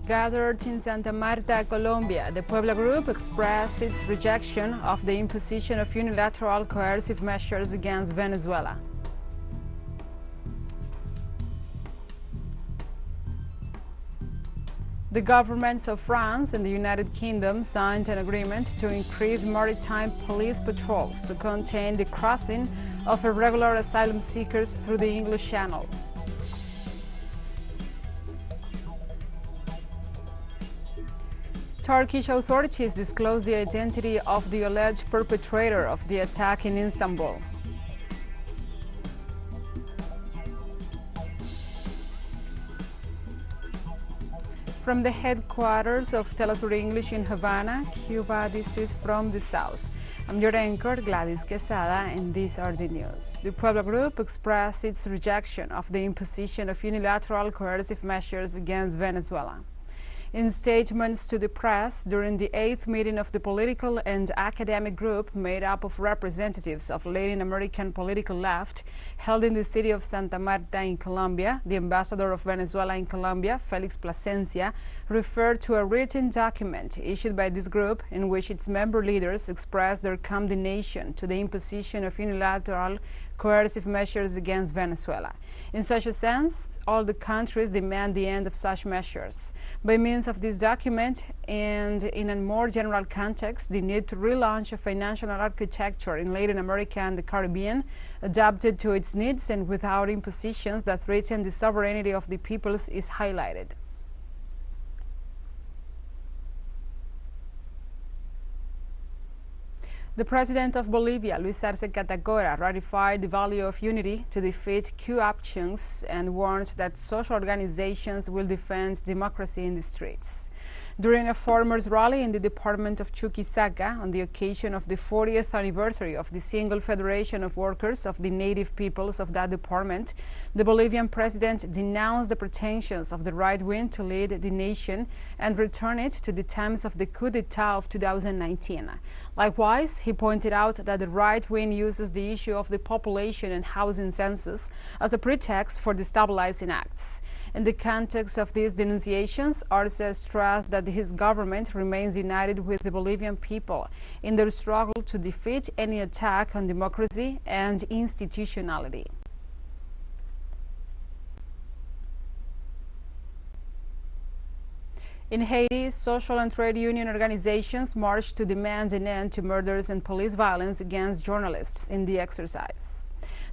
Gathered in Santa Marta, Colombia, the Puebla Group expressed its rejection of the imposition of unilateral coercive measures against Venezuela. The governments of France and the United Kingdom signed an agreement to increase maritime police patrols to contain the crossing of irregular asylum seekers through the English Channel. Turkish authorities disclosed the identity of the alleged perpetrator of the attack in Istanbul. From the headquarters of TeleSUR English in Havana, Cuba, this is From the South. I'm your anchor, Gladys Quesada, and these are the news. The Puebla Group expressed its rejection of the imposition of unilateral coercive measures against Venezuela. In statements to the press during the 8th meeting of the political and academic group made up of representatives of Latin American political left held in the city of Santa Marta in Colombia, the ambassador of Venezuela in Colombia, Felix Plasencia, referred to a written document issued by this group in which its member leaders expressed their condemnation to the imposition of unilateral coercive measures against Venezuela. In such a sense, all the countries demand the end of such measures. By means of this document, and in a more general context, the need to relaunch a financial architecture in Latin America and the Caribbean, adapted to its needs and without impositions that threaten the sovereignty of the peoples, is highlighted. The president of Bolivia, Luis Arce Catacora, ratified the value of unity to defeat coup actions and warned that social organizations will defend democracy in the streets. During a farmers' rally in the department of Chuquisaca on the occasion of the 40th anniversary of the Single Federation of Workers of the native peoples of that department, the Bolivian president denounced the pretensions of the right wing to lead the nation and return it to the times of the coup d'etat of 2019. Likewise, he pointed out that the right wing uses the issue of the population and housing census as a pretext for destabilizing acts. In the context of these denunciations, Arce stressed that his government remains united with the Bolivian people in their struggle to defeat any attack on democracy and institutionality. In Haiti, social and trade union organizations marched to demand an end to murders and police violence against journalists in the exercise.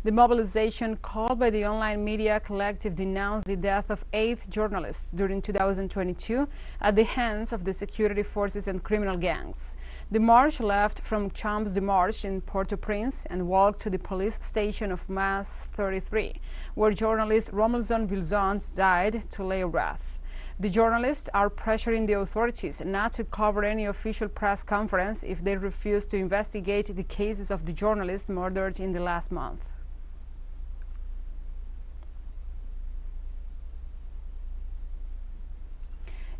The mobilization called by the online media collective denounced the death of 8 journalists during 2022 at the hands of the security forces and criminal gangs. The march left from Champs de Marche in Port-au-Prince and walked to the police station of Mas 33, where journalist Romilson Vilzons died to lay wreath. The journalists are pressuring the authorities not to cover any official press conference if they refuse to investigate the cases of the journalists murdered in the last month.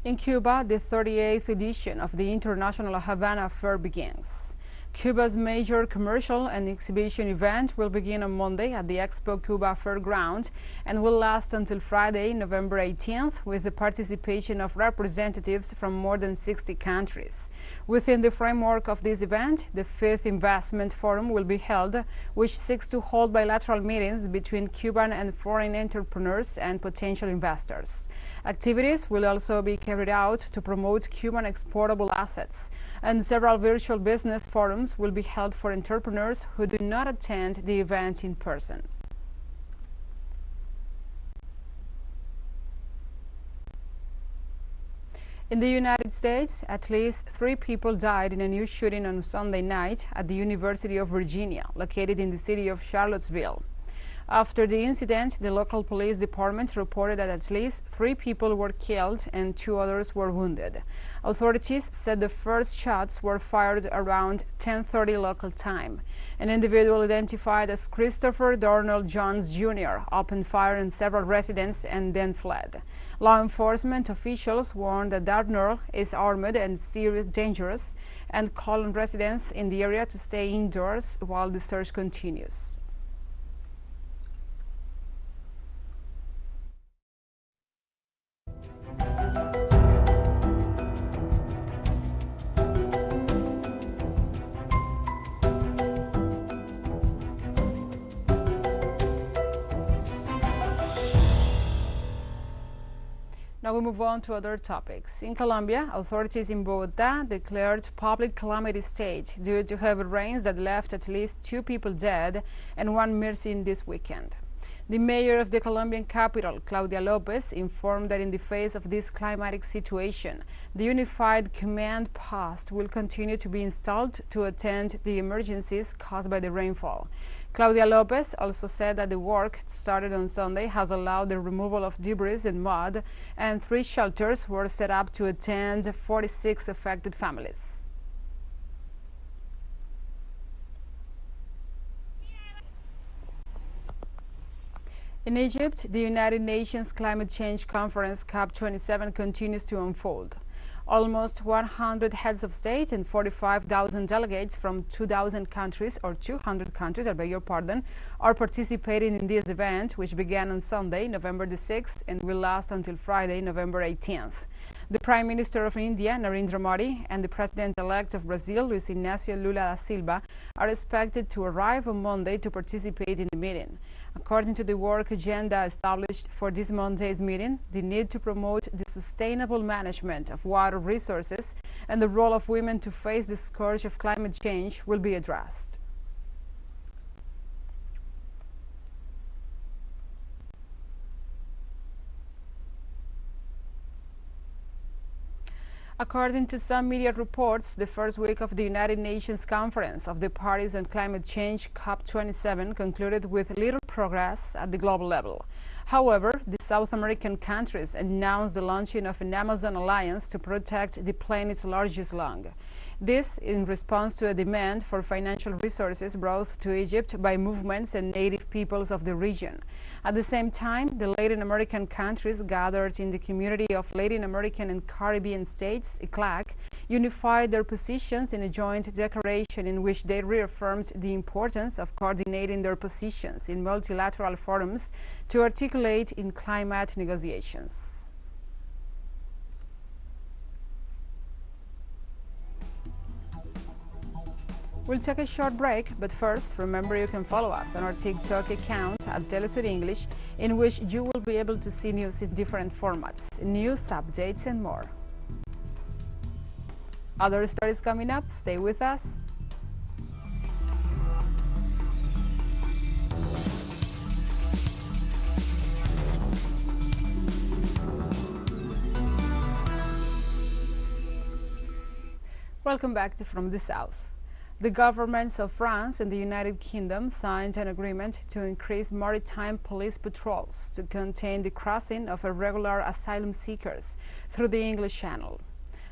In Cuba, the 38th edition of the International Havana Fair begins. Cuba's major commercial and exhibition event will begin on Monday at the Expo Cuba Fairground and will last until Friday, November 18th, with the participation of representatives from more than 60 countries. Within the framework of this event, the 5th Investment Forum will be held, which seeks to hold bilateral meetings between Cuban and foreign entrepreneurs and potential investors. Activities will also be carried out to promote Cuban exportable assets, and several virtual business forums will be held for entrepreneurs who do not attend the event in person. In the United States, at least 3 people died in a new shooting on Sunday night at the University of Virginia, located in the city of Charlottesville. After the incident, the local police department reported that at least 3 people were killed and 2 others were wounded. Authorities said the first shots were fired around 10:30 local time. An individual identified as Christopher Darnell Jones Jr. opened fire on several residents and then fled. Law enforcement officials warned that Darnell is armed and seriously dangerous and called on residents in the area to stay indoors while the search continues. Now we move on to other topics. In Colombia, authorities in Bogotá declared public calamity state due to heavy rains that left at least 2 people dead and 1 missing this weekend. The mayor of the Colombian capital, Claudia Lopez, informed that in the face of this climatic situation, the unified command post will continue to be installed to attend the emergencies caused by the rainfall. Claudia Lopez also said that the work started on Sunday has allowed the removal of debris and mud, and 3 shelters were set up to attend 46 affected families. In Egypt, the United Nations Climate Change Conference COP27 continues to unfold. Almost 100 heads of state and 45,000 delegates from 200 countries, I beg your pardon, are participating in this event, which began on Sunday, November the 6th, and will last until Friday, November 18th. The Prime Minister of India, Narendra Modi, and the President-elect of Brazil, Luiz Inácio Lula da Silva, are expected to arrive on Monday to participate in the meeting. According to the work agenda established for this Monday's meeting, the need to promote the sustainable management of water resources and the role of women to face the scourge of climate change will be addressed. According to some media reports, the first week of the United Nations Conference of the Parties on Climate Change, COP27, concluded with little progress at the global level. However, the South American countries announced the launching of an Amazon alliance to protect the planet's largest lung. This in response to a demand for financial resources brought to Egypt by movements and native peoples of the region. At the same time, the Latin American countries gathered in the Community of Latin American and Caribbean States, ICLAC, unified their positions in a joint declaration in which they reaffirmed the importance of coordinating their positions in multilateral forums to articulate in climate negotiations. We'll take a short break, but first, remember you can follow us on our TikTok account at @teleSUR English, in which you will be able to see news in different formats, news, updates, and more. Other stories coming up, stay with us. Welcome back to From the South. The governments of France and the United Kingdom signed an agreement to increase maritime police patrols to contain the crossing of irregular asylum seekers through the English Channel.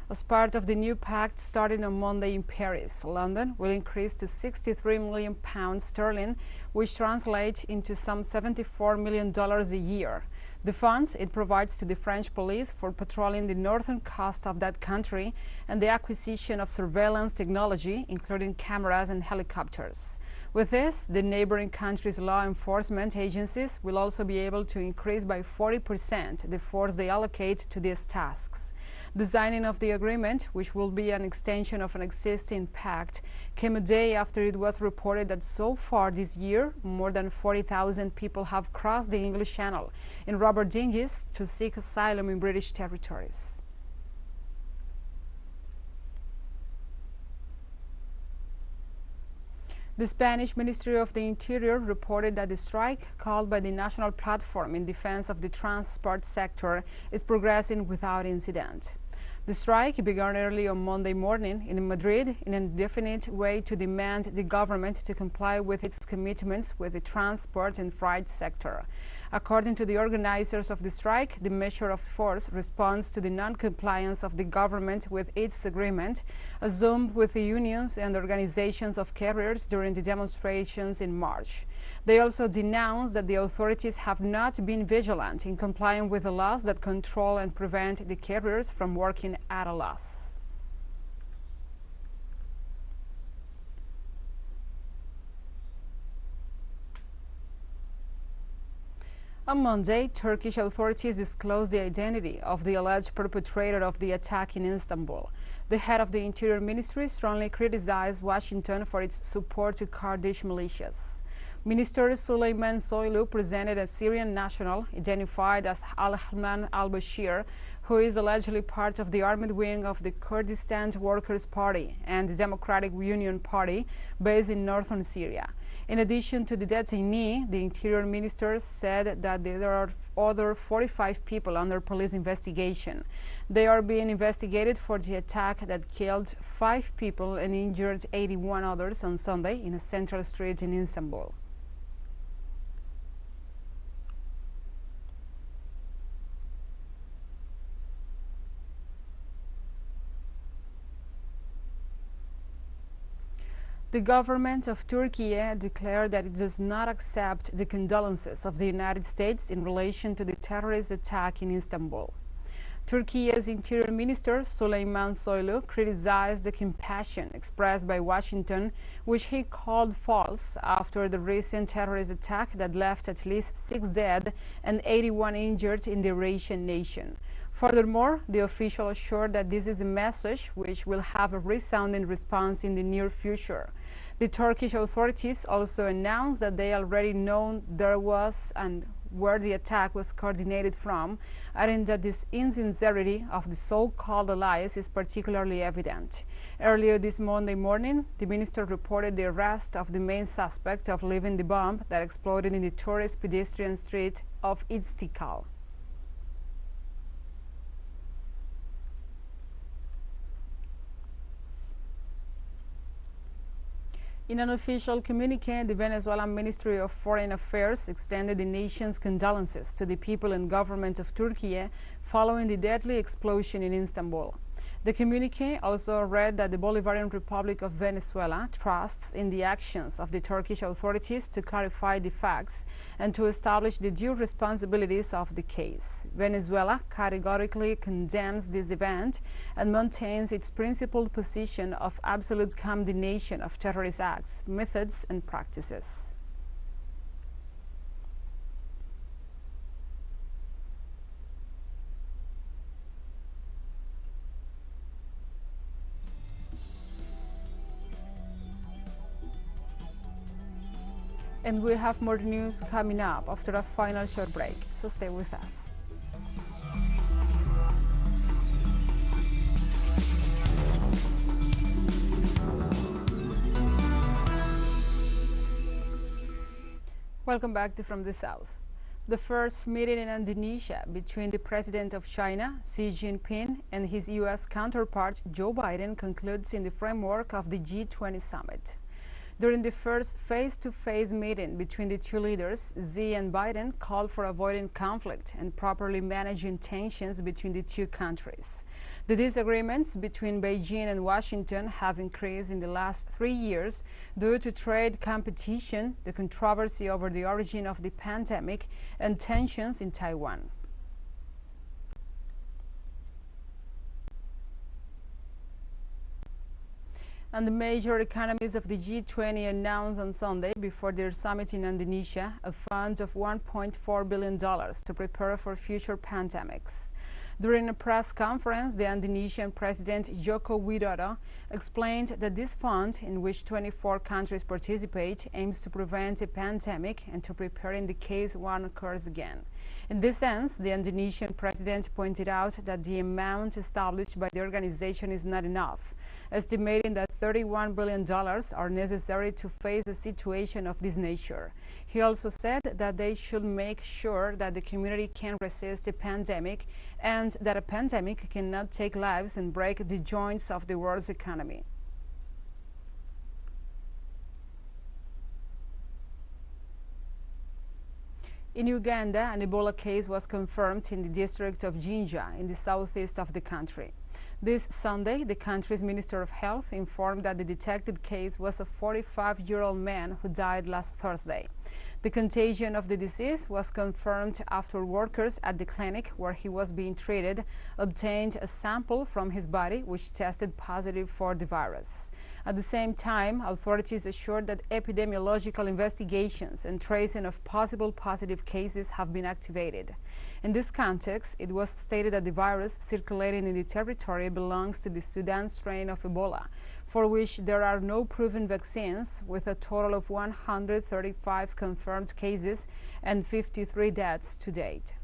As part of the new pact starting on Monday in Paris, London will increase to £63 million, which translates into some $74 million a year. The funds it provides to the French police for patrolling the northern coast of that country and the acquisition of surveillance technology, including cameras and helicopters. With this, the neighboring countries' law enforcement agencies will also be able to increase by 40% the force they allocate to these tasks. The signing of the agreement, which will be an extension of an existing pact, came a day after it was reported that so far this year, more than 40,000 people have crossed the English Channel in rubber dinghies to seek asylum in British territories. The Spanish Ministry of the Interior reported that the strike called by the National Platform in Defense of the Transport Sector is progressing without incident. The strike began early on Monday morning in Madrid in an indefinite way to demand the government to comply with its commitments with the transport and freight sector. According to the organizers of the strike, the measure of force responds to the non-compliance of the government with its agreement, assumed with the unions and organizations of carriers during the demonstrations in March. They also denounced that the authorities have not been vigilant in complying with the laws that control and prevent the carriers from working at a loss. On Monday, Turkish authorities disclosed the identity of the alleged perpetrator of the attack in Istanbul. The head of the Interior Ministry strongly criticized Washington for its support to Kurdish militias. Minister Suleyman Soylu presented a Syrian national identified as Al-Haman al-Bashir, who is allegedly part of the armed wing of the Kurdistan Workers' Party and the Democratic Union Party based in northern Syria. In addition to the detainee, the Interior Minister said that there are other 45 people under police investigation. They are being investigated for the attack that killed 5 people and injured 81 others on Sunday in a central street in Istanbul. The government of Turkey declared that it does not accept the condolences of the United States in relation to the terrorist attack in Istanbul. Turkey's Interior Minister Suleyman Soylu criticized the compassion expressed by Washington, which he called false, after the recent terrorist attack that left at least 6 dead and 81 injured in the Eurasian nation. Furthermore, the official assured that this is a message which will have a resounding response in the near future. The Turkish authorities also announced that they already know there was and where the attack was coordinated from, adding that this insincerity of the so-called allies is particularly evident. Earlier this Monday morning, the minister reported the arrest of the main suspect of leaving the bomb that exploded in the tourist pedestrian street of Istiklal. In an official communique, the Venezuelan Ministry of Foreign Affairs extended the nation's condolences to the people and government of Turkey following the deadly explosion in Istanbul. The communique also read that the Bolivarian Republic of Venezuela trusts in the actions of the Turkish authorities to clarify the facts and to establish the due responsibilities of the case. Venezuela categorically condemns this event and maintains its principled position of absolute condemnation of terrorist acts, methods, and practices. And we have more news coming up after a final short break, so stay with us. Welcome back to From the South. The first meeting in Indonesia between the President of China, Xi Jinping, and his U.S. counterpart, Joe Biden, concludes in the framework of the G20 summit. During the first face-to-face meeting between the two leaders, Xi and Biden called for avoiding conflict and properly managing tensions between the two countries. The disagreements between Beijing and Washington have increased in the last 3 years due to trade competition, the controversy over the origin of the pandemic, and tensions in Taiwan. And the major economies of the G20 announced on Sunday before their summit in Indonesia a fund of $1.4 billion to prepare for future pandemics. During a press conference, the Indonesian President Joko Widodo explained that this fund, in which 24 countries participate, aims to prevent a pandemic and to prepare in the case one occurs again. In this sense, the Indonesian president pointed out that the amount established by the organization is not enough, estimating that $31 billion are necessary to face a situation of this nature. He also said that they should make sure that the community can resist the pandemic and that a pandemic cannot take lives and break the joints of the world's economy. In Uganda, an Ebola case was confirmed in the district of Jinja in the southeast of the country. This Sunday, the country's Minister of Health informed that the detected case was a 45-year-old man who died last Thursday. The contagion of the disease was confirmed after workers at the clinic where he was being treated obtained a sample from his body which tested positive for the virus. At the same time, authorities assured that epidemiological investigations and tracing of possible positive cases have been activated. In this context, it was stated that the virus circulating in the territory belongs to the Sudan strain of Ebola, for which there are no proven vaccines, with a total of 135 confirmed cases and 53 deaths to date.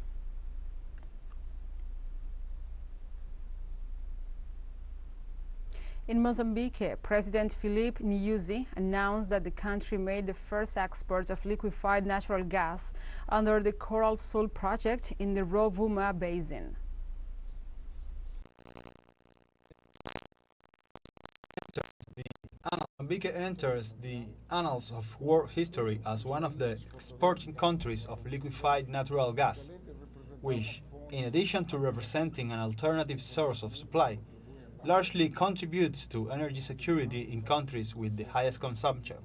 In Mozambique, President Filipe Nyusi announced that the country made the first export of liquefied natural gas under the Coral Sul project in the Rovuma Basin. Mozambique enters the annals of world history as one of the exporting countries of liquefied natural gas, which, in addition to representing an alternative source of supply, largely contributes to energy security in countries with the highest consumption.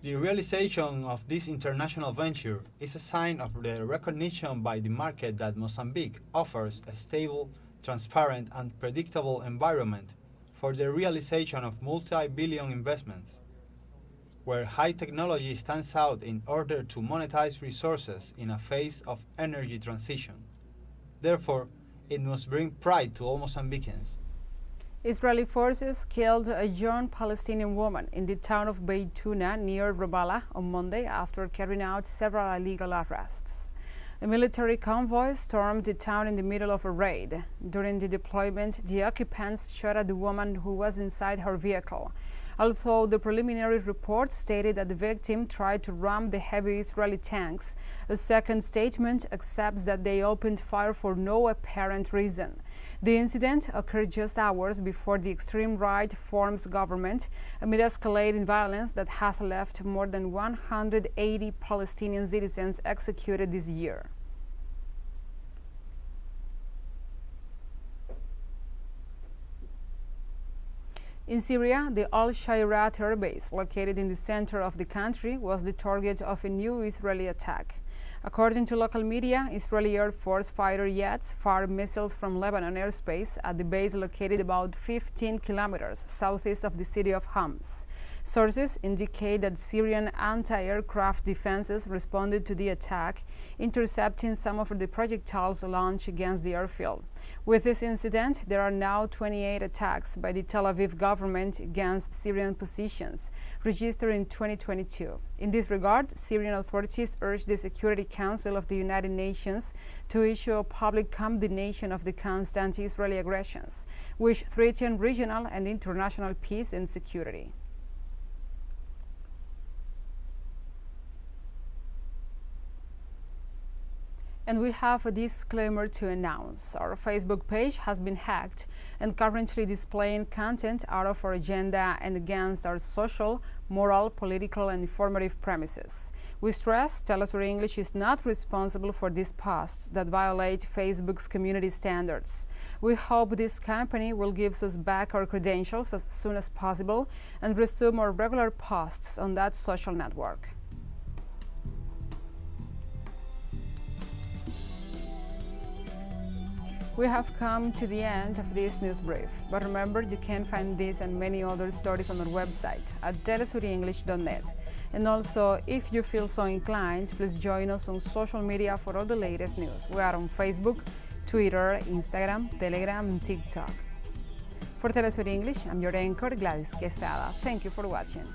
The realization of this international venture is a sign of the recognition by the market that Mozambique offers a stable, transparent, and predictable environment for the realization of multi-billion investments, where high technology stands out in order to monetize resources in a phase of energy transition. Therefore, it must bring pride to all Mozambicans. Israeli forces killed a young Palestinian woman in the town of Beituna near Ramallah on Monday after carrying out several illegal arrests. A military convoy stormed the town in the middle of a raid. During the deployment, the occupants shot at the woman who was inside her vehicle. Although the preliminary report stated that the victim tried to ram the heavy Israeli tanks, a second statement accepts that they opened fire for no apparent reason. The incident occurred just hours before the extreme right forms government, amid escalating violence that has left more than 180 Palestinian citizens executed this year. In Syria, the Al-Shayrat air base, located in the center of the country, was the target of a new Israeli attack. According to local media, Israeli Air Force fighter jets fired missiles from Lebanon airspace at the base located about 15 kilometers southeast of the city of Homs. Sources indicate that Syrian anti-aircraft defenses responded to the attack, intercepting some of the projectiles launched against the airfield. With this incident, there are now 28 attacks by the Tel Aviv government against Syrian positions, registered in 2022. In this regard, Syrian authorities urged the Security Council of the United Nations to issue a public condemnation of the constant Israeli aggressions, which threaten regional and international peace and security. And we have a disclaimer to announce. Our Facebook page has been hacked and currently displaying content out of our agenda and against our social, moral, political, and informative premises. We stress TeleSUR English is not responsible for these posts that violate Facebook's community standards. We hope this company will give us back our credentials as soon as possible and resume our regular posts on that social network. We have come to the end of this news brief, but remember you can find this and many other stories on our website at telesurenglish.net. And also, if you feel so inclined, please join us on social media for all the latest news. We are on Facebook, Twitter, Instagram, Telegram, and TikTok. For TeleSUR English, I'm your anchor, Gladys Quesada. Thank you for watching.